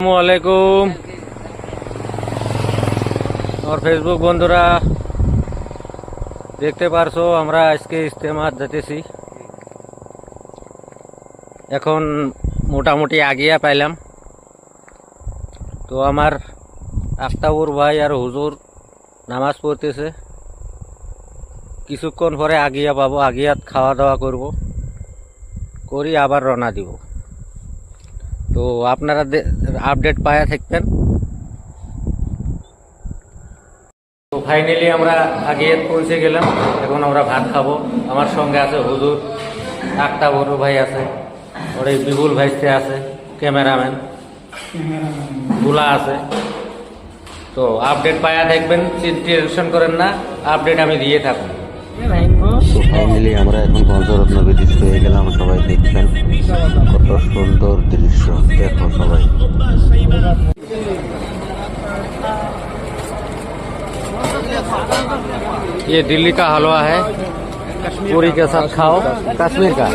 আসসালামাইকুম আমার ফেসবুক বন্ধুরা, দেখতে পারছো আমরা আজকে ইস্তেমাত যেতেছি। এখন মোটামুটি আগিয়া পাইলাম। তো আমার আফতাবুর ভাই আর হুজুর নামাজ পড়তেছে। কিছুক্ষণ পরে আগিয়া পাবো, আগিয়াত খাওয়া দাওয়া করব, করি আবার রওনা দিব। তো আপনারা আপডেট পায়া থাকবেন। তো ফাইনালি আমরা আগিয়াত পৌঁছে গেলাম। এখন আমরা ভাত খাবো। আমার সঙ্গে আছে হুজুর, আফতাবুর ভাই আছে, ওর এই বিপুল ভাইস্তে আছে, ক্যামেরাম্যান গুলা আছে। তো আপডেট পায়া দেখবেন, টেনশন করেন না, আপডেট আমি দিয়ে থাকবো। তো ফাইনালি আমরা এখন পঞ্চরত্ন ব্রিজ পেয়ে গেলাম। সবাই দেখবেন কত সুন্দর দৃশ্য, দেখো সবাই। ये दिल्ली का हलवा है, पूरी के साथ खाओ। कश्मीर का